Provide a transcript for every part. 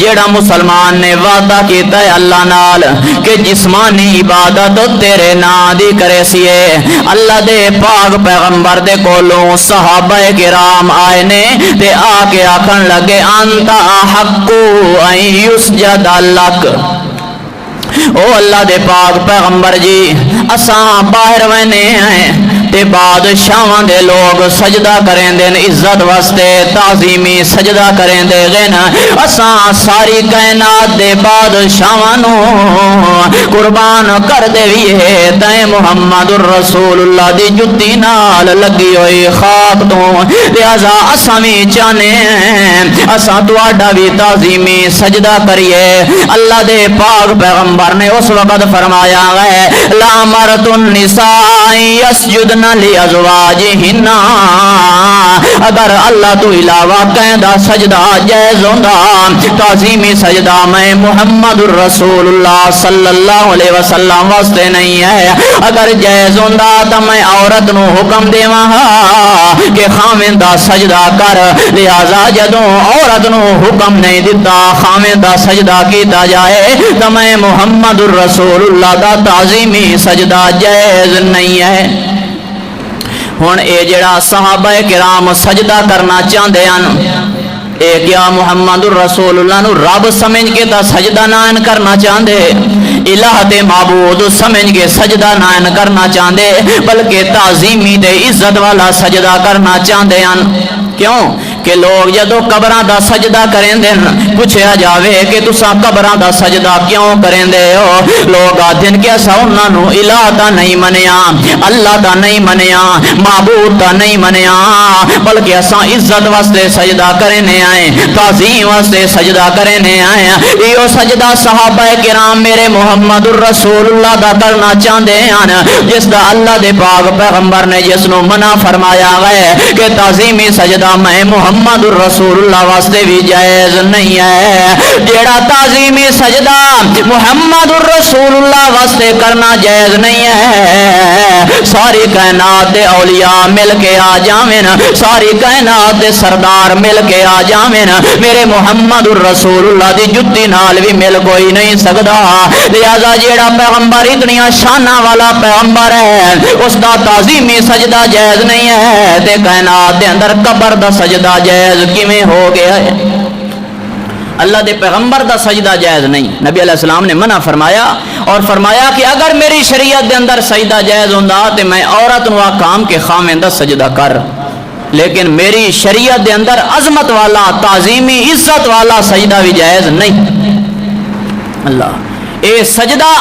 جیڑا مسلمان نے وعدہ کیتا ہے اللہ نال کہ جسمانی عبادت تیرے نام دی کرے سیے، اللہ دے پاک پیغمبر دے کولوں صحابہ کرام آئے نے تے آ کے آکھن لگے انت احق ان یسجد لک، او اللہ دے پاک پیغمبر جی اساں باہر وینے ہیں تے بادشاہاں دے لوگ سجدہ کریں دے عزت واسطے تعظیمی سجدہ کریں دے گن، اساں ساری کائنات دے بادشاہاں نو قربان کر دے ویے تے محمد الرسول اللہ دی جتی نال لگی ہوئی خاک تو، لہذا اساں بھی چاہنے اساں تواڈا بھی تعظیمی سجدہ کریے۔ اللہ دے پاک پیغمبر نے اس وقت فرمایا ہے لا مرت النساء یسجدن لازواجہن، اگر اللہ تو علاوہ کہندہ سجدہ جائز ہوندا تعظیمی سجدہ میں محمد الرسول اللہ صلی اللہ علیہ وسلم واسطے نہیں ہے، اگر جائز ہوندا تو میں عورت نو حکم دیواں کہ خاوندہ سجدہ کر، لہذا جدوں عورت نو حکم نہیں دیتا خاوندہ سجدہ کیتا جائے تو میں محمد الرسول اللہ دا تعظیمی سجدہ جائز نہیں ہے۔ ہن اے جڑا صحابہ کرام سجدہ کرنا چاہندے ہیں اے کیا محمد الرسول اللہ نو رب سمجھ کے تا سجدہ نہ کرنا چاہندے، الہ تے معبود سمجھ کے سجدہ نہ کرنا چاہندے، بلکہ تعظیمی تے عزت والا سجدہ کرنا چاہندے ہیں۔ کیوں کہ لوگ جدو قبراں دا سجدہ کریں دے پوچھیا جاوے کہ تساں قبراں دا سجدہ کیوں کریں دے ہو، لوگ آدھن کہ اساں انہاں نو الہ دا نہیں منیا، اللہ دا نہیں منیا، معبود دا نہیں منیا، بلکہ اساں عزت واسطے سجدہ کرنے آئے، تعظیم واسطے سجدہ کرنے آئے۔ یہ سجدہ صحابہ کرام میرے محمد الرسول اللہ دا کرنا چاہندے ہیں، جس دا اللہ دے پاک پیغمبر نے جس نو منع فرمایا ہے کہ تعظیمی سجدہ میں محمد الرسول اللہ واسطے بھی جائز نہیں ہے۔ جیڑا تعظیمی سجدہ محمد الرسول اللہ واسطے کرنا جائز نہیں ہے، ساری کائنات دے اولیاء مل کے آ جاویں، ساری کائنات دے سردار مل کے آ جاویں، میرے محمد الرسول اللہ دی جتی نال بھی مل کوئی نہیں سکدا۔ لہذا جیڑا پیغمبر اتنی شانہ والا پیغمبر ہے اس دا تعظیمی سجدہ جائز نہیں ہے تے کائنات دے اندر قبر دا سجدہ جائز کیویں ہو گیا ہے؟ اللہ دے پیغمبر دا سجدہ جائز نہیں، نبی علیہ السلام نے منع فرمایا اور فرمایا کہ اگر میری شریعت دے اندر سجدہ جائز ہوندا تے میں عورت نو کام کے خاوندہ سجدہ کر، لیکن میری شریعت دے اندر عظمت والا تعظیمی عزت والا سجدہ بھی جائز نہیں۔ اللہ اے سجدہ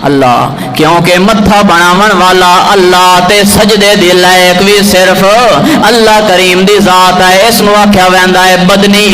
اللہ کیونکہ متھا بناون والا اللہ تے سجدے دی لائق بھی صرف اللہ کریم دی ذات ہے، اس نو آکھیا ویندا ہے بدنی